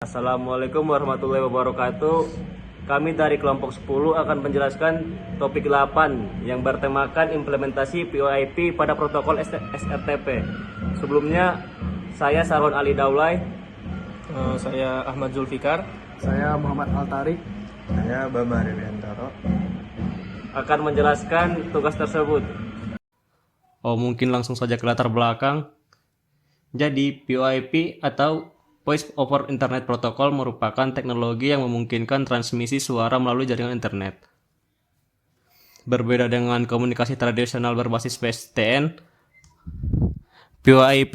Assalamualaikum warahmatullahi wabarakatuh. Kami dari kelompok 10 akan menjelaskan topik 8 yang bertemakan implementasi VoIP pada protokol SRTP. Sebelumnya, saya Sarwan Ali Daulay. Saya Ahmad Zulfikar. Saya Muhammad Al-Tarik. Saya Bambang Riviantoro. Akan menjelaskan tugas tersebut. Mungkin langsung saja ke latar belakang. Jadi, VoIP atau Voice over Internet Protocol merupakan teknologi yang memungkinkan transmisi suara melalui jaringan internet. Berbeda dengan komunikasi tradisional berbasis PSTN, VoIP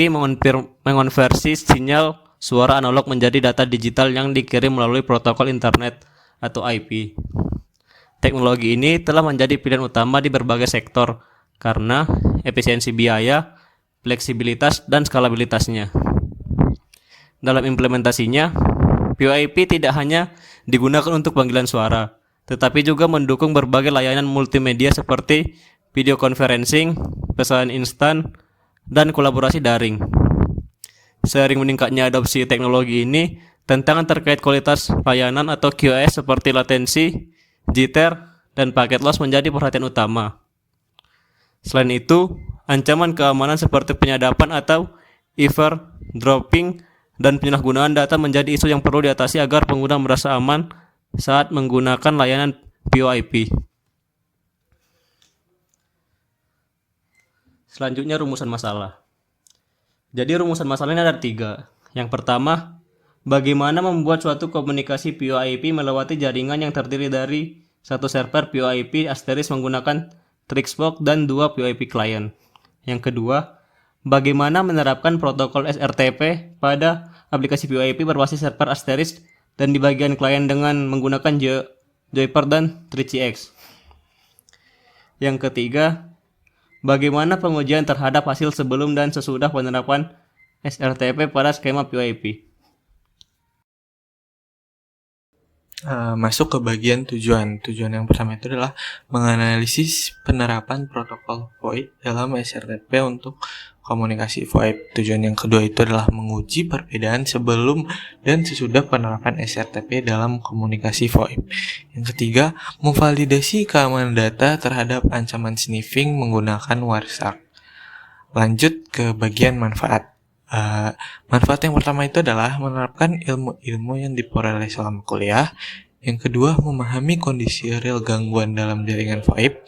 mengonversi sinyal suara analog menjadi data digital yang dikirim melalui protokol internet atau IP. Teknologi ini telah menjadi pilihan utama di berbagai sektor karena efisiensi biaya, fleksibilitas, dan skalabilitasnya. Dalam implementasinya, VoIP tidak hanya digunakan untuk panggilan suara, tetapi juga mendukung berbagai layanan multimedia seperti video conferencing, pesan instan, dan kolaborasi daring. Seiring meningkatnya adopsi teknologi ini, tantangan terkait kualitas layanan atau QoS seperti latensi, jitter, dan paket loss menjadi perhatian utama. Selain itu, ancaman keamanan seperti penyadapan atau eavesdropping dan penyalahgunaan data menjadi isu yang perlu diatasi agar pengguna merasa aman saat menggunakan layanan VoIP. Selanjutnya rumusan masalah. Jadi rumusan masalah ini ada 3. Yang pertama, bagaimana membuat suatu komunikasi VoIP melewati jaringan yang terdiri dari satu server VoIP asterisk menggunakan Trixbox dan 2 VoIP client. Yang kedua, bagaimana menerapkan protokol SRTP pada aplikasi VoIP berbasis server asterisk dan di bagian klien dengan menggunakan Joyper dan 3CX. Yang ketiga, bagaimana pengujian terhadap hasil sebelum dan sesudah penerapan SRTP pada skema VoIP. Masuk ke bagian tujuan. Tujuan yang pertama itu adalah menganalisis penerapan protokol VoIP dalam SRTP untuk komunikasi VoIP. Tujuan yang kedua itu adalah menguji perbedaan sebelum dan sesudah penerapan SRTP dalam komunikasi VoIP. Yang ketiga, memvalidasi keamanan data terhadap ancaman sniffing menggunakan WARSAC. Lanjut ke bagian manfaat. Manfaat yang pertama itu adalah menerapkan ilmu-ilmu yang diperoleh selama kuliah. Yang kedua, memahami kondisi real gangguan dalam jaringan VoIP.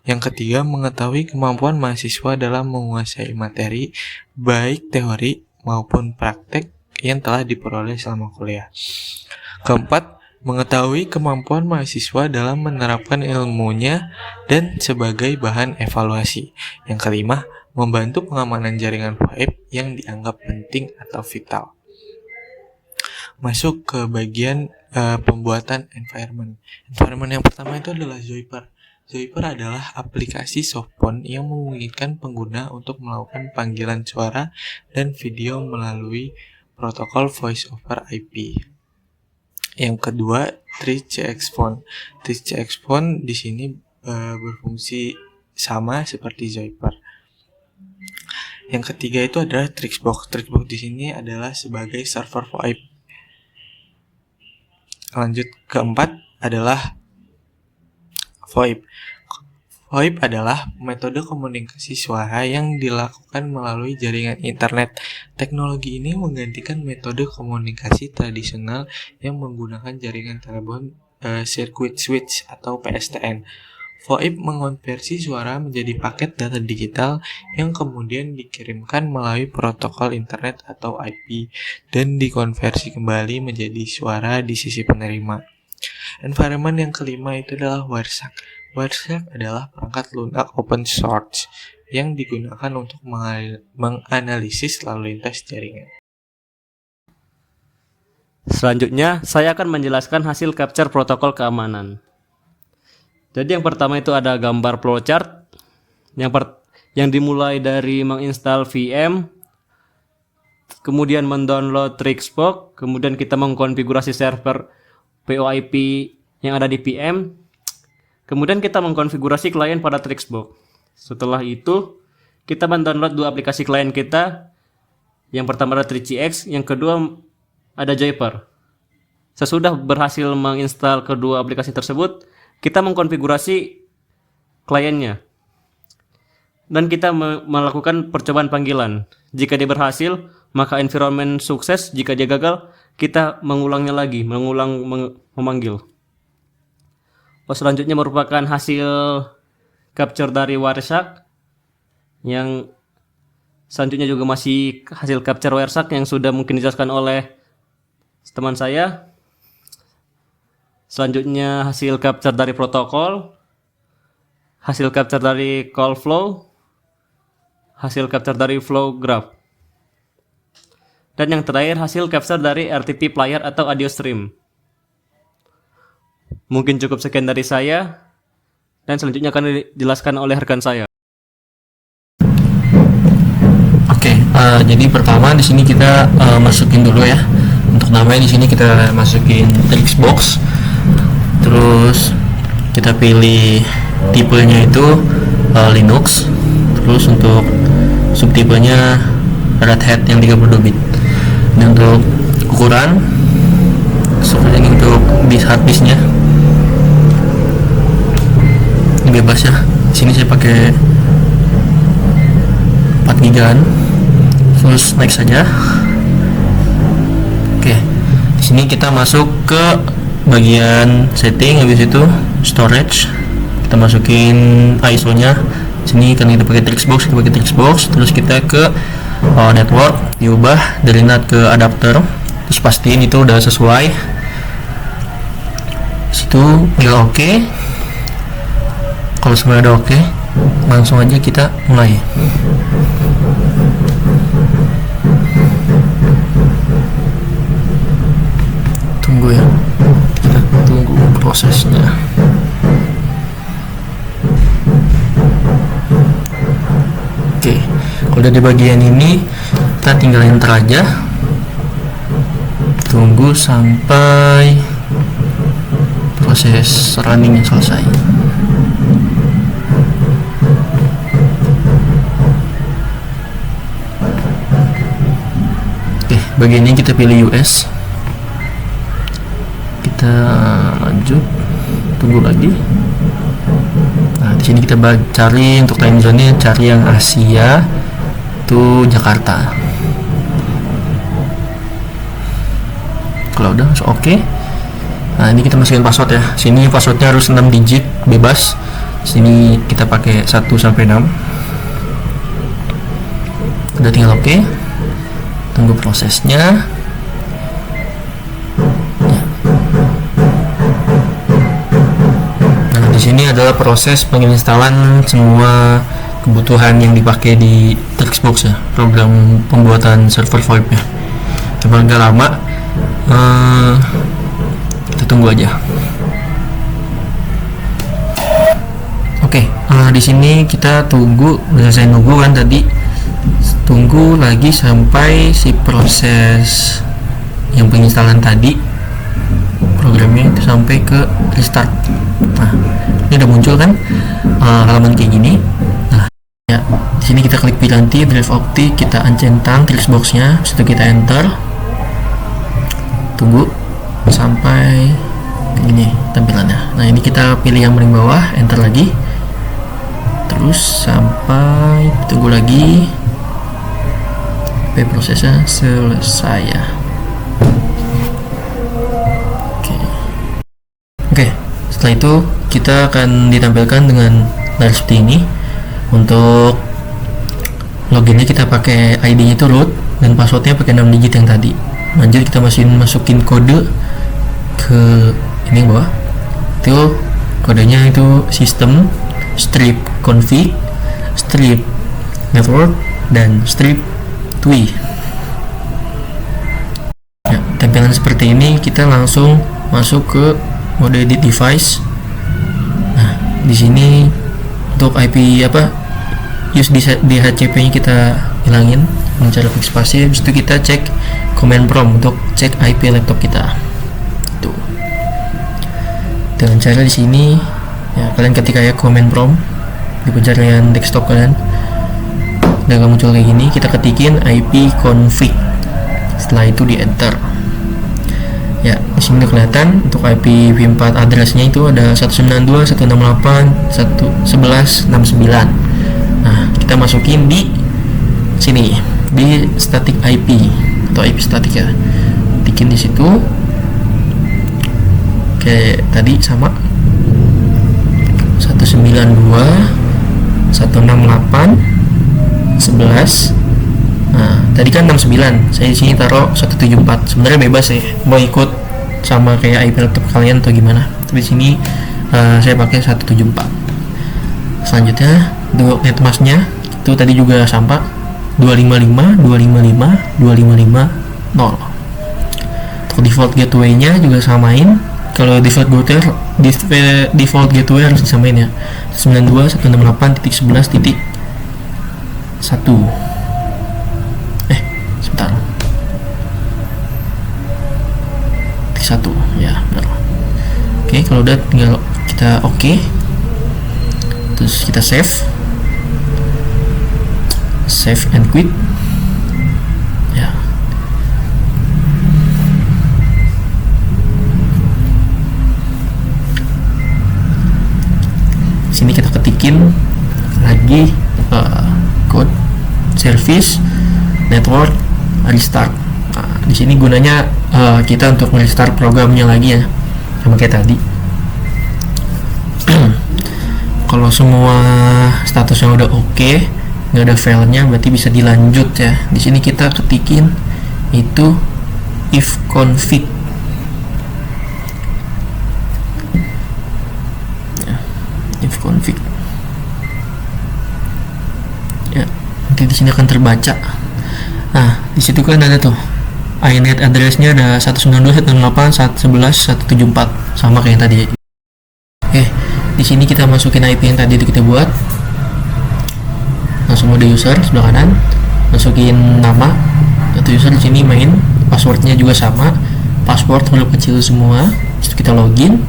Yang ketiga, mengetahui kemampuan mahasiswa dalam menguasai materi, baik teori maupun praktek yang telah diperoleh selama kuliah. Keempat, mengetahui kemampuan mahasiswa dalam menerapkan ilmunya dan sebagai bahan evaluasi. Yang kelima, membantu pengamanan jaringan VoIP yang dianggap penting atau vital. Masuk ke bagian pembuatan environment. Environment yang pertama itu adalah Joyper. Joyper adalah aplikasi softphone yang memungkinkan pengguna untuk melakukan panggilan suara dan video melalui protokol voice over IP. Yang kedua, 3CX Phone. 3CX Phone di sini berfungsi sama seperti Joyper. Yang ketiga itu adalah Trixbox. Trixbox di sini adalah sebagai server VoIP. Lanjut keempat adalah VoIP. VoIP adalah metode komunikasi suara yang dilakukan melalui jaringan internet. Teknologi ini menggantikan metode komunikasi tradisional yang menggunakan jaringan telepon circuit switch atau PSTN. VoIP mengonversi suara menjadi paket data digital yang kemudian dikirimkan melalui protokol internet atau IP dan dikonversi kembali menjadi suara di sisi penerima. Environment yang kelima itu adalah WARSAC. WARSAC adalah perangkat lunak open source yang digunakan untuk menganalisis lalu lintas jaringan. Selanjutnya, saya akan menjelaskan hasil capture protokol keamanan. Jadi yang pertama itu ada gambar flowchart yang dimulai dari menginstal VM, kemudian mendownload Trixbox, kemudian kita mengkonfigurasi server VoIP yang ada di VM, kemudian kita mengkonfigurasi klien pada Trixbox. Setelah itu kita mendownload 2 aplikasi klien kita. Yang pertama ada 3CX, yang kedua ada Joyper. Sesudah berhasil menginstal kedua aplikasi tersebut, kita mengkonfigurasi kliennya dan kita melakukan percobaan panggilan. Jika dia berhasil, maka environment sukses. Jika dia gagal, kita mengulangnya lagi, memanggil. Selanjutnya merupakan hasil capture dari Wireshark, yang selanjutnya juga masih hasil capture Wireshark yang sudah mungkin dijelaskan oleh teman saya. Selanjutnya hasil capture dari protokol, hasil capture dari call flow, hasil capture dari flow graph, dan yang terakhir hasil capture dari RTP player atau audio stream. Mungkin cukup sekian dari saya, dan selanjutnya akan dijelaskan oleh rekan saya. Oke, jadi pertama di sini kita masukin dulu ya. Untuk namanya di sini kita masukin Trixbox. Terus kita pilih tipenya itu Linux. Terus untuk subtipenya Red Hat yang 32 bit. Dan untuk ukuran seperti ini untuk hard disknya. Ini bebas ya. Di sini saya pakai 4 GB. Terus next saja. Oke. Di sini kita masuk ke bagian setting, habis itu storage. Kita masukin ISO-nya. Sini kan kita pakai Trixbox, terus kita ke network, diubah dari NAT ke adapter, terus pastiin itu udah sesuai. Situ udah oke. Kalau semua udah oke, langsung aja kita mulai. Tunggu ya, kita tunggu prosesnya. Oke, kalau udah di bagian ini kita tinggal enter aja. Tunggu sampai proses runningnya selesai. Oke, bagian ini kita pilih US. Kita lanjut, tunggu lagi. Nah, di sini kita cari untuk time zone-nya, cari yang Asia itu Jakarta. Kalau udah oke. Nah, ini kita masukin password ya. Sini passwordnya harus 6 digit bebas. Sini kita pakai 1 sampai 6. Udah tinggal oke. Tunggu prosesnya. Di sini adalah proses penginstalan semua kebutuhan yang dipakai di Trixbox ya, program pembuatan server VoIP-nya. Emang agak lama, kita tunggu aja. Oke, di sini kita tunggu, udah saya nunggu kan tadi, tunggu lagi sampai si proses yang penginstalan tadi programnya itu sampai ke restart. Nah, ini udah muncul kan halaman kayak gini. Nah, ya di sini kita klik piranti drive optik, kita uncentang Trixbox-nya, habis itu kita enter. Tunggu sampai ini tampilannya. Nah, ini kita pilih yang paling bawah, enter lagi. Terus sampai tunggu lagi sampai prosesnya selesai ya. Oke, setelah itu kita akan ditampilkan dengan layar seperti ini. Untuk loginnya kita pakai ID-nya itu root dan passwordnya pakai 6 digit yang tadi. Lanjut kita masukin kode ke ini yang bawah. Itu kodenya itu system strip config strip network dan strip TUI. Ya, tampilan seperti ini kita langsung masuk ke mode edit device. Nah, di sini untuk IP use DHCP nya kita hilangin dengan cara klik spasi. Habis itu kita cek command prompt untuk cek IP laptop kita. Tuh. Dengan cara di sini ya kalian ketik ya command prompt di pencarian desktop kalian. Dan kalau muncul kayak gini, kita ketikin IP config. Setelah itu di enter. Ya, di sini udah kelihatan untuk IPv4 addressnya itu ada 192.168.1169. Nah, kita masukin di sini di static IP atau IP static ya. Bikin di situ. Oke, tadi sama 192.168.11. Nah, tadi kan 69. Saya di sini taruh 174. Sebenarnya bebas ya, mau ikut sama kayak IP laptop kalian atau gimana. Tapi di sini saya pakai 174. Selanjutnya untuk netmasknya itu tadi juga sama 255.255.255.0. Untuk default gateway-nya juga samain. Kalau default gateway harus disamain ya. 92.168.11.1. Sebentar. 1 ya, benar. Oke, kalau udah tinggal kita oke. Terus kita save and quit ya. Sini kita ketikin lagi code service network restart. Nah, di sini gunanya kita untuk restart programnya lagi ya, sama kayak tadi. Kalau semua statusnya udah oke, nggak ada filenya, berarti bisa dilanjut ya. Di sini kita ketikin itu if config. Ya, if config. Ya, nanti di sini akan terbaca. Nah, di situ kan ada tuh iNet address-nya ada 192.168.111.174 sama kayak yang tadi. Oke, di sini kita masukin IP yang tadi itu kita buat. Langsung mode user sebelah kanan, masukin nama atau user di sini main, passwordnya juga sama, password huruf kecil semua. Terus kita login.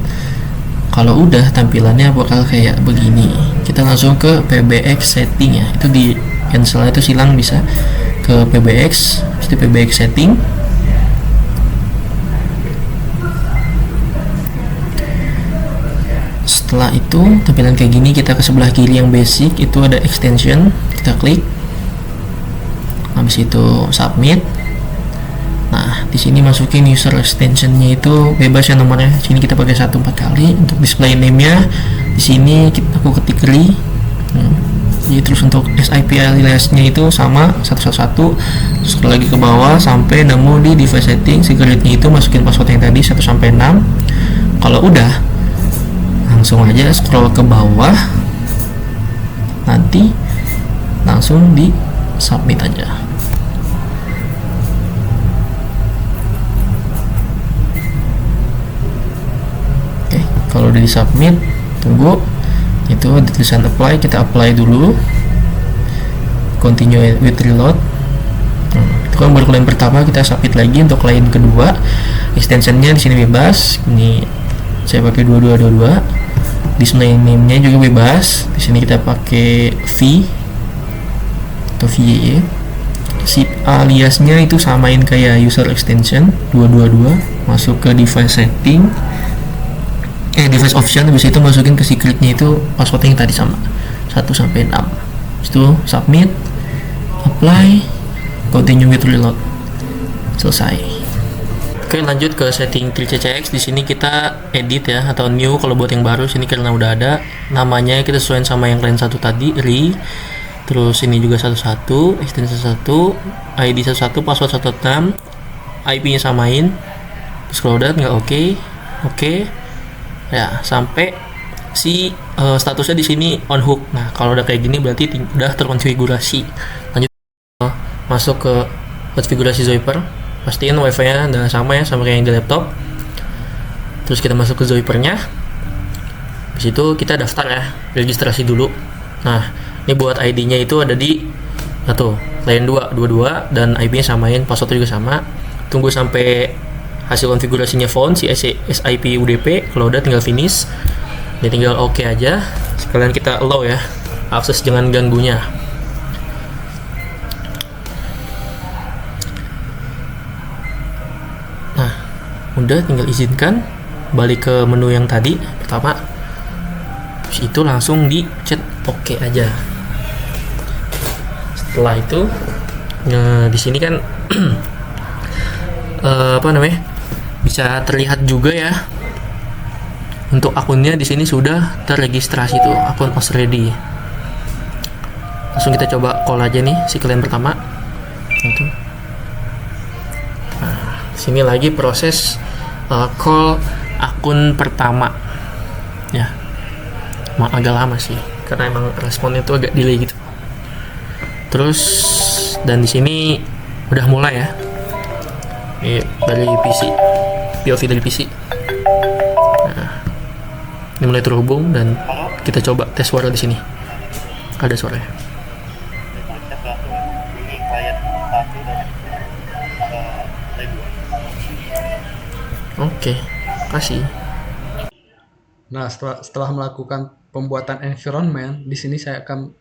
Kalau udah tampilannya bakal kayak begini. Kita langsung ke PBX setting ya. Itu di cancel itu silang bisa ke PBX, itu PBX setting. Setelah itu tampilan kayak gini, kita ke sebelah kiri yang basic itu ada extension, kita klik. Habis itu submit. Nah, di sini masukin user extensionnya itu bebas ya nomornya. Sini kita pakai 1 4 kali. Untuk display name-nya di sini aku ketik ri. Jadi terus untuk SIP aliasnya itu sama 111. Terus lagi ke bawah sampai nemu di device setting, security itu masukin password yang tadi 1 sampai 6. Kalau udah langsung aja scroll ke bawah, nanti langsung di submit aja. Oke, kalau udah di submit, tunggu itu di tulisan apply, kita apply dulu, continue with reload. Itu kan baru klien pertama, kita submit lagi untuk klien kedua. Extensionnya di sini bebas, ini saya pakai 2222. Display name-nya juga bebas. Di sini kita pakai V atau VYE. Si aliasnya itu samain kayak user extension 222. Masuk ke device setting, device option. Habis itu masukin ke secretnya itu password yang tadi sama 1 sampai 6. Itu submit, apply, continue with reload. Selesai. Oke, lanjut ke setting TreeCCX. Di sini kita edit ya, atau new kalau buat yang baru. Sini karena udah ada namanya, kita sesuaiin sama yang klien satu tadi, ri. Terus ini juga 11, extension 1, ID 11, password 16, IP-nya samain. Terus kalau udah tinggal oke. Ya, sampai si statusnya di sini on hook. Nah, kalau udah kayak gini berarti udah terkonfigurasi. Lanjut masuk ke konfigurasi Zoiper. Pastiin wifi-nya udah sama ya, sama kayak yang di laptop. Terus kita masuk ke Zoiper-nya. Di situ kita daftar ya, registrasi dulu. Nah, ini buat ID-nya itu ada di klien 22 dan IP-nya samain, password juga sama. Tunggu sampai hasil konfigurasinya phone si SIP UDP. Kalau udah tinggal finish. Ini tinggal oke aja. Sekalian kita allow ya, akses jangan ganggunya. udah tinggal izinkan, balik ke menu yang tadi pertama, habis itu langsung di chat oke aja. Setelah itu di sini kan bisa terlihat juga ya untuk akunnya di sini sudah terregistrasi tuh, akun Osready. Langsung kita coba call aja nih si klien pertama itu. Nah, sini lagi proses call akun pertama ya, emang agak lama sih karena emang responnya tuh agak delay gitu. Terus dan di sini udah mulai ya. Ini dari PC, POV dari PC. Nah, ini mulai terhubung dan kita coba tes suara di sini. Ada suaranya. Oke, kasih. Nah, setelah melakukan pembuatan environment, di sini saya akan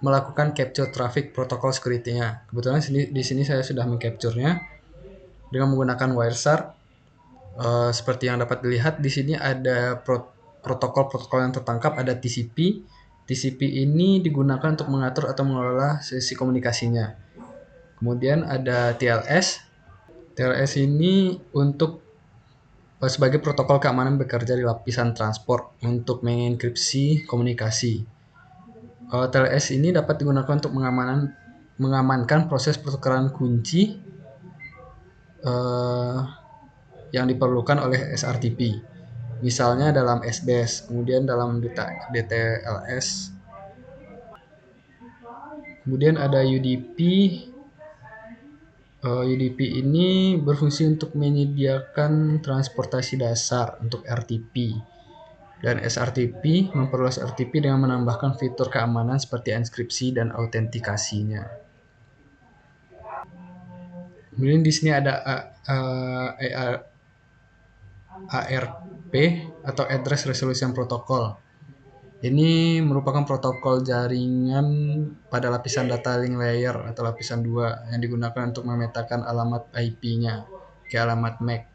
melakukan capture traffic protocol security-nya. Kebetulan di sini saya sudah mengcapture-nya dengan menggunakan Wireshark. Seperti yang dapat dilihat di sini ada protokol-protokol yang tertangkap, ada TCP. TCP ini digunakan untuk mengatur atau mengelola sesi komunikasinya. Kemudian ada TLS. TLS ini untuk sebagai protokol keamanan bekerja di lapisan transport untuk mengenkripsi komunikasi. TLS ini dapat digunakan untuk mengamankan proses pertukaran kunci yang diperlukan oleh SRTP. Misalnya dalam SDS, kemudian dalam DTLS. Kemudian ada UDP. UDP ini berfungsi untuk menyediakan transportasi dasar untuk RTP. Dan SRTP memperluas RTP dengan menambahkan fitur keamanan seperti enkripsi dan autentikasinya. Kemudian di sini ada ARP atau Address Resolution Protocol. Ini merupakan protokol jaringan pada lapisan data link layer atau lapisan 2 yang digunakan untuk memetakan alamat IP-nya ke alamat MAC.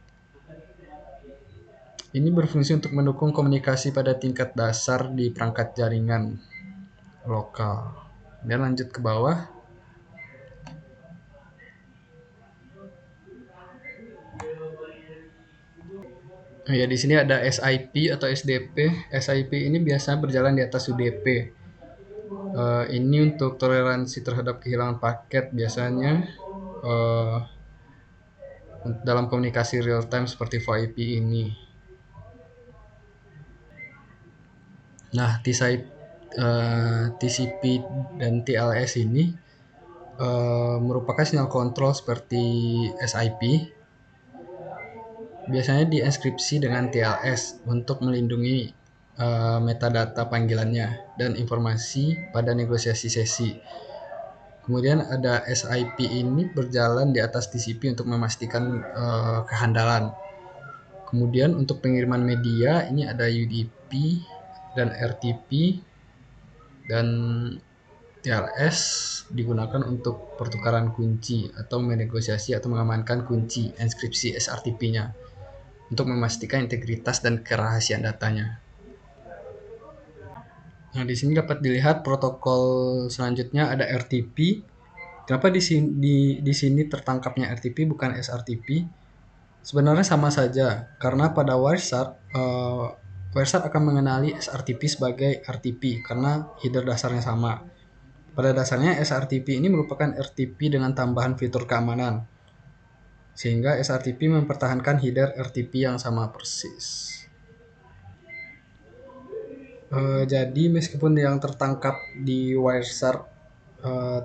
Ini berfungsi untuk mendukung komunikasi pada tingkat dasar di perangkat jaringan lokal. Dan lanjut ke bawah. Ya, di sini ada SIP atau SDP. SIP ini biasanya berjalan di atas UDP. Ini untuk toleransi terhadap kehilangan paket biasanya dalam komunikasi real time seperti VoIP ini. Nah, TCP dan TLS ini merupakan sinyal kontrol seperti SIP. Biasanya dienkripsi dengan TLS untuk melindungi metadata panggilannya dan informasi pada negosiasi sesi. Kemudian ada SIP ini berjalan di atas TCP untuk memastikan kehandalan. Kemudian untuk pengiriman media ini ada UDP dan RTP, dan TLS digunakan untuk pertukaran kunci atau menegosiasi atau mengamankan kunci enkripsi SRTP-nya untuk memastikan integritas dan kerahasiaan datanya. Nah, di sini dapat dilihat protokol selanjutnya ada RTP. Kenapa di sini tertangkapnya RTP bukan SRTP? Sebenarnya sama saja, karena pada Wireshark akan mengenali SRTP sebagai RTP karena header dasarnya sama. Pada dasarnya SRTP ini merupakan RTP dengan tambahan fitur keamanan, sehingga SRTP mempertahankan header RTP yang sama persis. Jadi meskipun yang tertangkap di Wireshark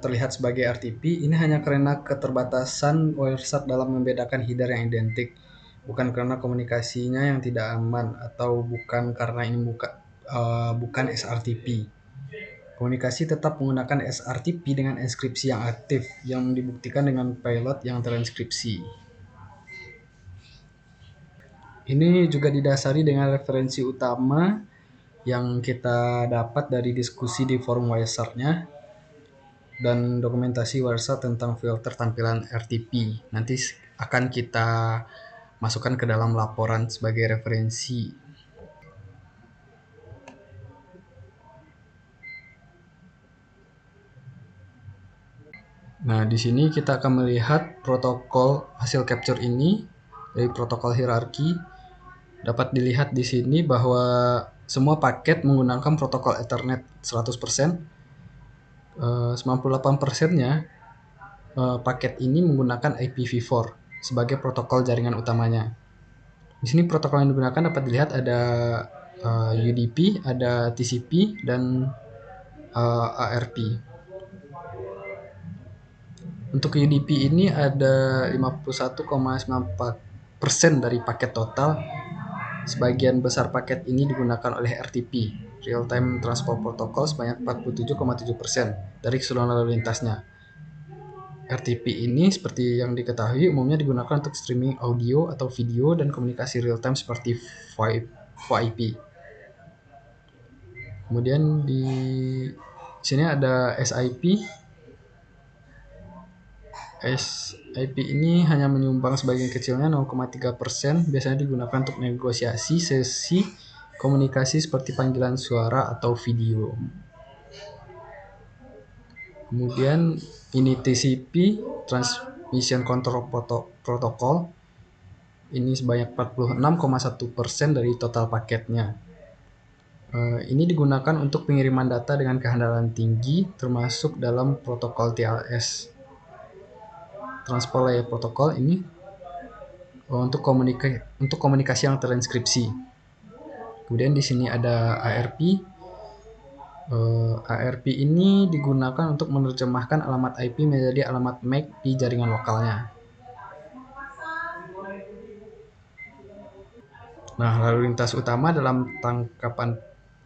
terlihat sebagai RTP, ini hanya karena keterbatasan Wireshark dalam membedakan header yang identik, bukan karena komunikasinya yang tidak aman atau bukan karena ini bukan SRTP. Komunikasi tetap menggunakan SRTP dengan enkripsi yang aktif yang dibuktikan dengan payload yang terenkripsi. Ini juga didasari dengan referensi utama yang kita dapat dari diskusi di forum Wireshark-nya dan dokumentasi Wireshark tentang filter tampilan RTP. Nanti akan kita masukkan ke dalam laporan sebagai referensi. Nah, di sini kita akan melihat protokol hasil capture ini dari protokol hierarki. Dapat dilihat di sini bahwa semua paket menggunakan protokol Ethernet 100%. 98%-nya paket ini menggunakan IPv4 sebagai protokol jaringan utamanya. Di sini protokol yang digunakan dapat dilihat ada UDP, ada TCP, dan ARP. Untuk UDP ini ada 51,94% dari paket total. Sebagian besar paket ini digunakan oleh RTP, Real Time Transport Protocol, sebanyak 47,7% dari keseluruhan lalu lintasnya. RTP ini seperti yang diketahui umumnya digunakan untuk streaming audio atau video dan komunikasi real time seperti VoIP. Kemudian di sini ada SIP. SIP ini hanya menyumbang sebagian kecilnya 0,3%, biasanya digunakan untuk negosiasi sesi komunikasi seperti panggilan suara atau video. Kemudian ini TCP, Transmission Control Protocol, ini sebanyak 46,1% dari total paketnya. Ini digunakan untuk pengiriman data dengan kehandalan tinggi, termasuk dalam protokol TLS. Transport Layer Protocol ini untuk komunikasi yang transkripsi. Kemudian di sini ada ARP. ARP ini digunakan untuk menerjemahkan alamat IP menjadi alamat MAC di jaringan lokalnya. Nah, lalu lintas utama dalam tangkapan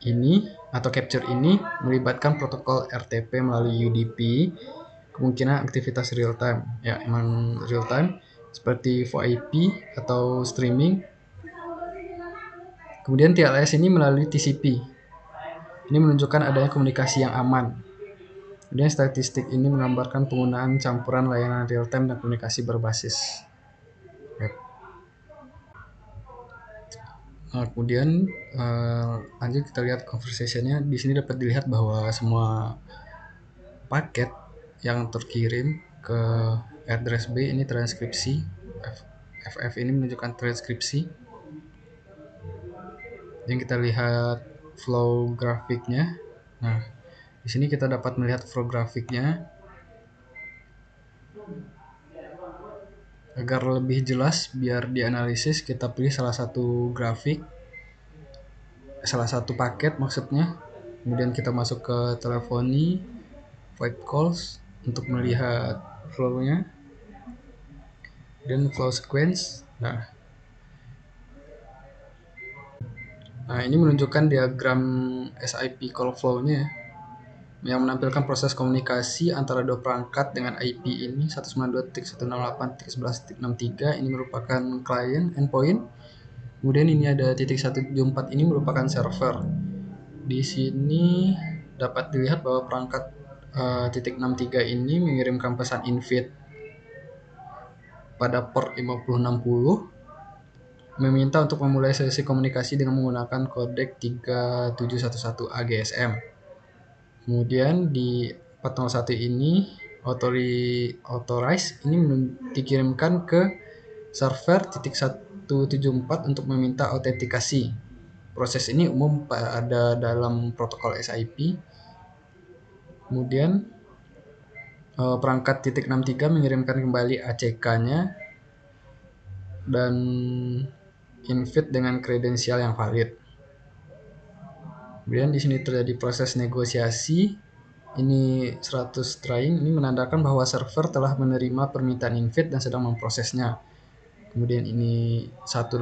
ini atau capture ini melibatkan protokol RTP melalui UDP, kemungkinan aktivitas real time, ya emang real time, seperti VoIP atau streaming. Kemudian TLS ini melalui TCP. Ini menunjukkan adanya komunikasi yang aman. Kemudian statistik ini menggambarkan penggunaan campuran layanan real time dan komunikasi berbasis web. Nah, kemudian lanjut kita lihat conversation-nya. Di sini dapat dilihat bahwa semua paket yang terkirim ke address B ini transkripsi. FF ini menunjukkan transkripsi. Yang kita lihat flow grafiknya. Nah, di sini kita dapat melihat flow grafiknya. Agar lebih jelas biar dianalisis, kita pilih salah satu paket maksudnya. Kemudian kita masuk ke teleponi, voice calls untuk melihat flow-nya. Dan flow sequence. Nah, ini menunjukkan diagram SIP call flow-nya yang menampilkan proses komunikasi antara dua perangkat dengan IP ini 192.168.11.63. Ini merupakan client endpoint. Kemudian ini ada .174 ini merupakan server. Di sini dapat dilihat bahwa perangkat .63 ini mengirimkan pesan invite pada port 5060, meminta untuk memulai sesi komunikasi dengan menggunakan kodek 3711 AGSM. Kemudian di 401 ini authorize ini dikirimkan ke server .174 untuk meminta autentikasi. Proses ini umum ada dalam protokol SIP. Kemudian perangkat .63 mengirimkan kembali ACK-nya dan invite dengan kredensial yang valid. Kemudian di sini terjadi proses negosiasi. Ini 100 trying, ini menandakan bahwa server telah menerima permintaan invite dan sedang memprosesnya. Kemudian ini 180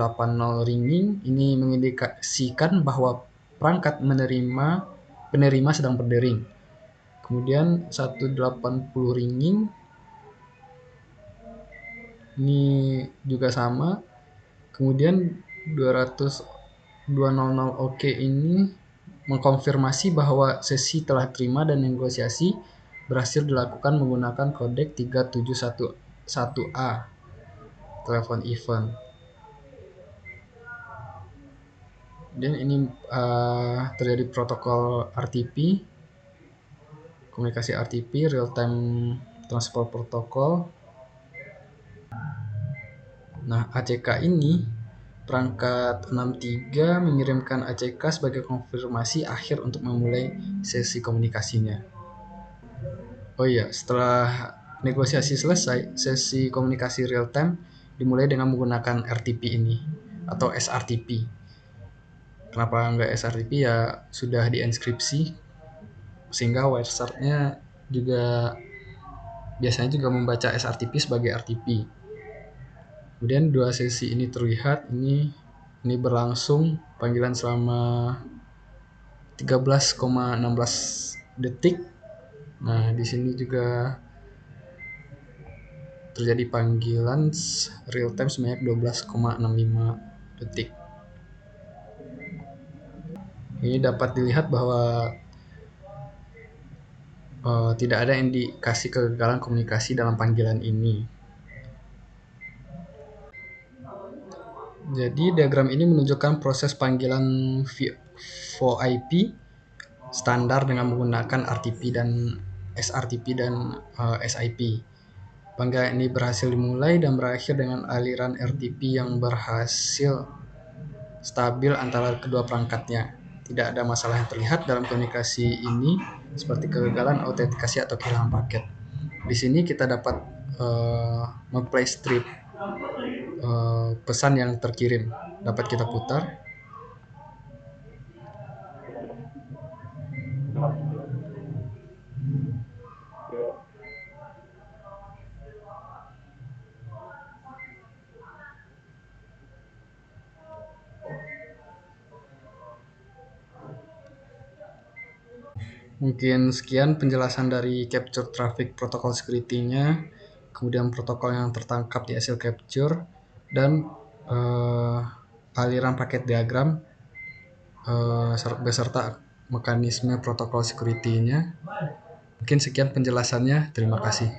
ringing, ini mengindikasikan bahwa perangkat penerima sedang berdering. Kemudian 180 ringing, ini juga sama. Kemudian 200 OK ini mengkonfirmasi bahwa sesi telah terima dan negosiasi berhasil dilakukan menggunakan kodek 3711A telepon event. Kemudian ini terjadi protokol RTP, komunikasi RTP, real time transfer protocol. Nah, ACK ini perangkat 63 mengirimkan ACK sebagai konfirmasi akhir untuk memulai sesi komunikasinya. Oh iya, setelah negosiasi selesai, sesi komunikasi real time dimulai dengan menggunakan RTP ini atau SRTP. Kenapa nggak SRTP? Ya sudah dienskripsi sehingga websitenya juga biasanya juga membaca SRTP sebagai RTP. Kemudian dua sesi ini terlihat, ini berlangsung panggilan selama 13,16 detik. Nah, di sini juga terjadi panggilan real time sebanyak 12,65 detik. Ini dapat dilihat bahwa tidak ada indikasi kegagalan komunikasi dalam panggilan ini. Jadi diagram ini menunjukkan proses panggilan VoIP standar dengan menggunakan RTP dan SRTP dan SIP. Panggilan ini berhasil dimulai dan berakhir dengan aliran RTP yang berhasil stabil antara kedua perangkatnya. Tidak ada masalah yang terlihat dalam komunikasi ini seperti kegagalan autentikasi atau kehilangan paket. Di sini kita dapat memplay strip pesan yang terkirim. Dapat kita putar. Mungkin sekian penjelasan dari capture traffic protocol security-nya, kemudian protokol yang tertangkap di hasil capture, dan aliran paket diagram beserta mekanisme protokol security-nya. Mungkin sekian penjelasannya. Terima kasih.